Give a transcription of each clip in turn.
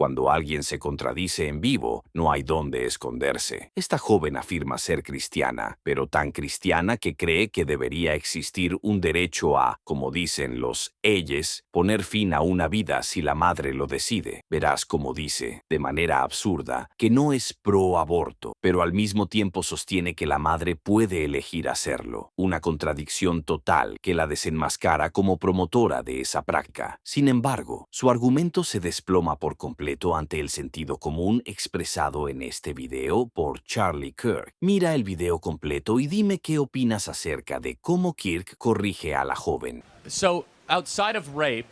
Cuando alguien se contradice en vivo, no hay dónde esconderse. Esta joven afirma ser cristiana, pero tan cristiana que cree que debería existir un derecho a, como dicen los ellos, poner fin a una vida si la madre lo decide. Verás cómo dice, de manera absurda, que no es pro aborto, pero al mismo tiempo sostiene que la madre puede elegir hacerlo. Una contradicción total que la desenmascara como promotora de esa práctica. Sin embargo, su argumento se desploma por completo ante el sentido común expresado en este video por Kirk. Mira el video completo y dime qué opinas acerca de cómo Kirk corrige a la joven. So, outside of rape,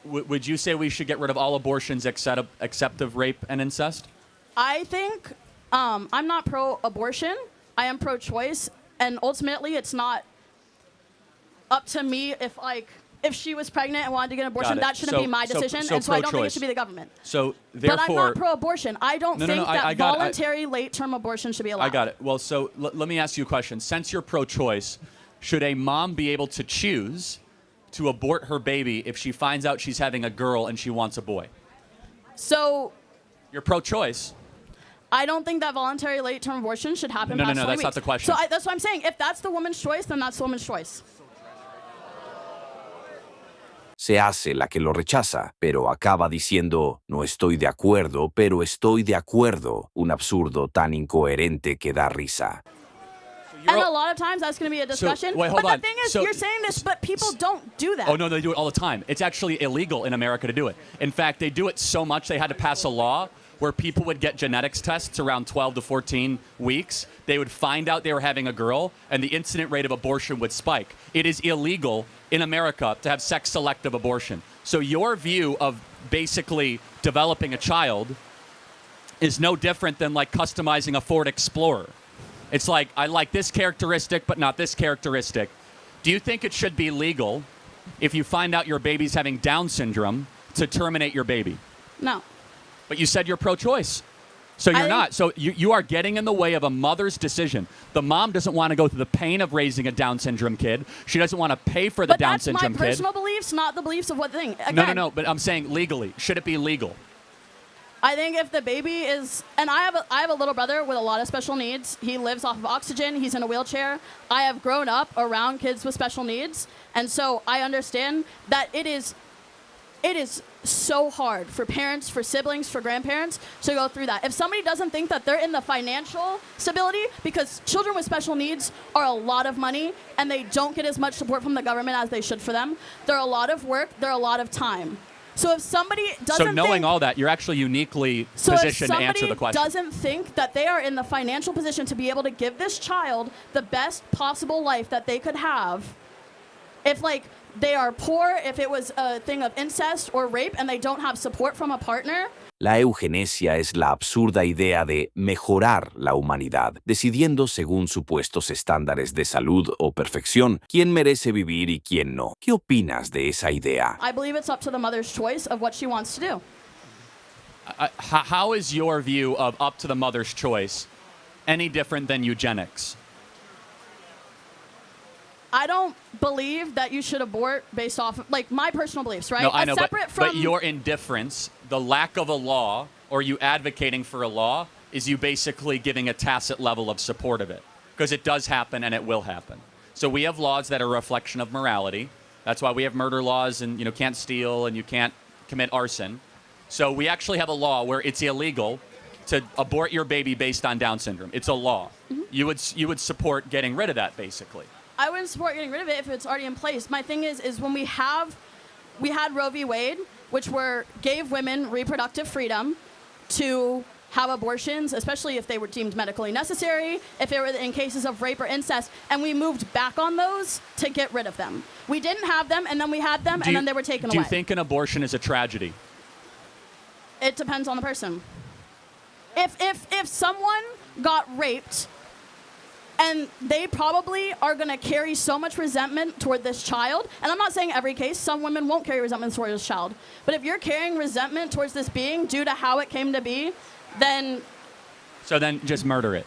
would you say we should get rid of all abortions except of rape and incest? I think I'm not pro-abortion. I am pro-choice, and ultimately, it's not up to me if she was pregnant and wanted to get an abortion. That shouldn't be my decision, and so I don't think it should be the government. So therefore, but I'm not pro-abortion. I don't think that voluntary late-term abortion should be allowed. I got it. Well, so let me ask you a question. Since you're pro-choice, should a mom be able to choose to abort her baby if she finds out she's having a girl and she wants a boy? So you're pro-choice. I don't think that voluntary late-term abortion should happen past 20 that's weeks. not the question. So that's what I'm saying. If that's the woman's choice, then that's the woman's choice. Se hace la que lo rechaza, pero acaba diciendo, no estoy de acuerdo, pero estoy de acuerdo. Un absurdo tan incoherente que da risa. And a lot of times that's going to be a discussion. Wait, hold but on. the thing is, you're saying this, but people don't do that. Oh, no, they do it all the time. It's actually illegal in America to do it. In fact, they do it so much they had to pass a law where people would get genetics tests around 12 to 14 weeks. They would find out they were having a girl, and the incident rate of abortion would spike. It is illegal in America to have sex-selective abortion. So your view of basically developing a child is no different than like customizing a Ford Explorer. It's like, I like this characteristic, but not this characteristic. Do you think it should be legal if you find out your baby's having Down syndrome to terminate your baby? No. But you said you're pro-choice. So you're not. So you are getting in the way of a mother's decision. The mom doesn't want to go through the pain of raising a Down syndrome kid. She doesn't want to pay for the Down syndrome kid. But that's my personal beliefs, not the beliefs of what thing. Again, no. But I'm saying legally. Should it be legal? I think if the baby is, and I have a little brother with a lot of special needs. He lives off of oxygen. He's in a wheelchair. I have grown up around kids with special needs, and so I understand that it is so hard for parents, for siblings, for grandparents to go through that. If somebody doesn't think that they're in the financial stability, because children with special needs are a lot of money and they don't get as much support from the government as they should for them. They're a lot of work. They're a lot of time. So if somebody doesn't So knowing all that, you're actually uniquely positioned to answer the question. So if somebody doesn't think that they are in the financial position to be able to give this child the best possible life that they could have, if they are poor, if it was a thing of incest or rape and they don't have support from a partner. La eugenesia es la absurda idea de mejorar la humanidad, decidiendo según supuestos estándares de salud o perfección quién merece vivir y quién no. ¿Qué opinas de esa idea? I believe it's up to the mother's choice of what she wants to do. How is your view of up to the mother's choice any different than eugenics? I don't believe that you should abort based off of, my personal beliefs, right? No, I know, but your indifference, the lack of a law, or you advocating for a law, is you basically giving a tacit level of support of it. Because it does happen and it will happen. So we have laws that are a reflection of morality. That's why we have murder laws and you can't steal and you can't commit arson. So we actually have a law where it's illegal to abort your baby based on Down syndrome. It's a law. Mm-hmm. You would support getting rid of that, basically. I wouldn't support getting rid of it if it's already in place. My thing is when we had Roe v. Wade, which gave women reproductive freedom to have abortions, especially if they were deemed medically necessary, if they were in cases of rape or incest, and we moved back on those to get rid of them. We didn't have them, and then we had them, and then they were taken away. Do you think an abortion is a tragedy? It depends on the person. If someone got raped, and they probably are going to carry so much resentment toward this child. And I'm not saying every case. Some women won't carry resentment toward this child. But if you're carrying resentment towards this being due to how it came to be, then... So then just murder it.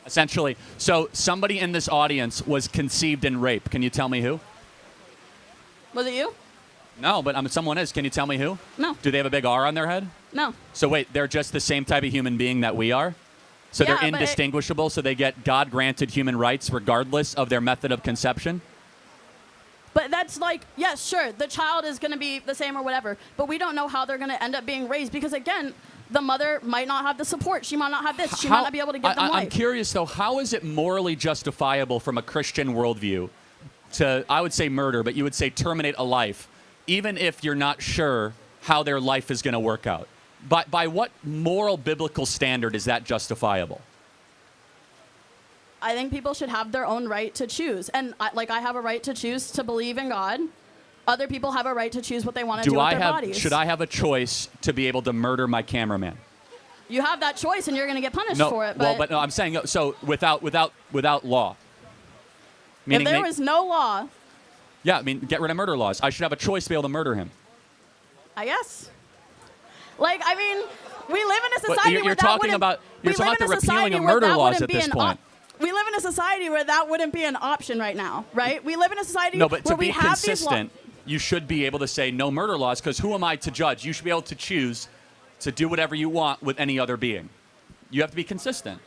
Essentially. So somebody in this audience was conceived in rape. Can you tell me who? Was it you? No, but someone is. Can you tell me who? No. Do they have a big R on their head? No. So wait, they're just the same type of human being that we are? So Yeah, they're but indistinguishable, so they get God-granted human rights regardless of their method of conception? But that's like, yes, sure, the child is going to be the same or whatever, but we don't know how they're going to end up being raised because, again, the mother might not have the support. She might not have this. She might not be able to give them I'm life. curious, though, how is it morally justifiable from a Christian worldview to, I would say murder, but you would say terminate a life, even if you're not sure how their life is going to work out? By what moral biblical standard is that justifiable? I think people should have their own right to choose. And I have a right to choose to believe in God. Other people have a right to choose what they want to do with their bodies. Should I have a choice to be able to murder my cameraman? You have that choice, and you're going to get punished No, for it. well, but no, I'm saying so without law. If Meaning there was no law, yeah, I mean, get rid of murder laws. I should have a choice to be able to murder him. I guess. Like, I mean, we live in a But society you're where talking that about we you're talking live about in the a society repealing of where murder that laws wouldn't at be this an point. we live in a society where that wouldn't be an option right now, right? We live in a society No, but where to we be have these consistent, you should be able to say no murder laws, because who am I to judge? You should be able to choose to do whatever you want with any other being. You have to be consistent.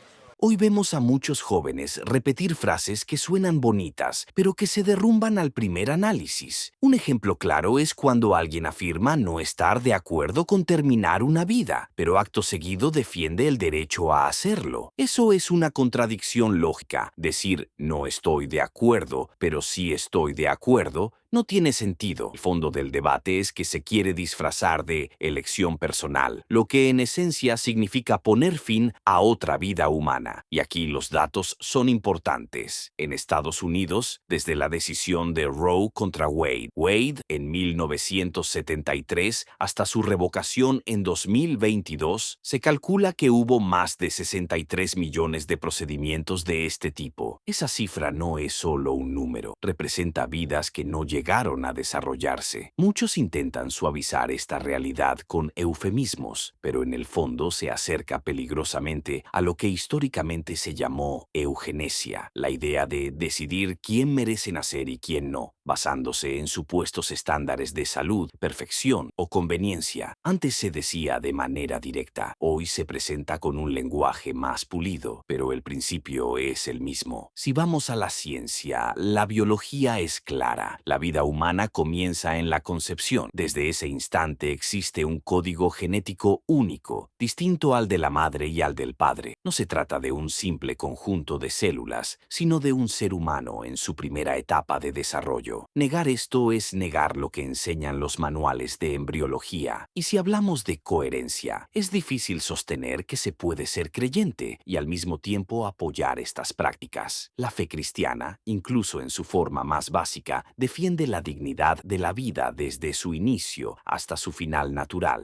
Hoy vemos a muchos jóvenes repetir frases que suenan bonitas, pero que se derrumban al primer análisis. Un ejemplo claro es cuando alguien afirma no estar de acuerdo con terminar una vida, pero acto seguido defiende el derecho a hacerlo. Eso es una contradicción lógica. Decir no estoy de acuerdo, pero sí estoy de acuerdo, no tiene sentido. El fondo del debate es que se quiere disfrazar de elección personal, lo que en esencia significa poner fin a otra vida humana. Y aquí los datos son importantes. En Estados Unidos, desde la decisión de Roe contra Wade en 1973 hasta su revocación en 2022, se calcula que hubo más de 63 millones de procedimientos de este tipo. Esa cifra no es solo un número, representa vidas que no llegaron a desarrollarse. Muchos intentan suavizar esta realidad con eufemismos, pero en el fondo se acerca peligrosamente a lo que históricamente se llamó eugenesia, la idea de decidir quién merece nacer y quién no, basándose en supuestos estándares de salud, perfección o conveniencia. Antes se decía de manera directa, hoy se presenta con un lenguaje más pulido, pero el principio es el mismo. Si vamos a la ciencia, la biología es clara. La vida humana comienza en la concepción. Desde ese instante existe un código genético único, distinto al de la madre y al del padre. No se trata de un simple conjunto de células, sino de un ser humano en su primera etapa de desarrollo. Negar esto es negar lo que enseñan los manuales de embriología. Y si hablamos de coherencia, es difícil sostener que se puede ser creyente y al mismo tiempo apoyar estas prácticas. La fe cristiana, incluso en su forma más básica, defiende la dignidad de la vida desde su inicio hasta su final natural.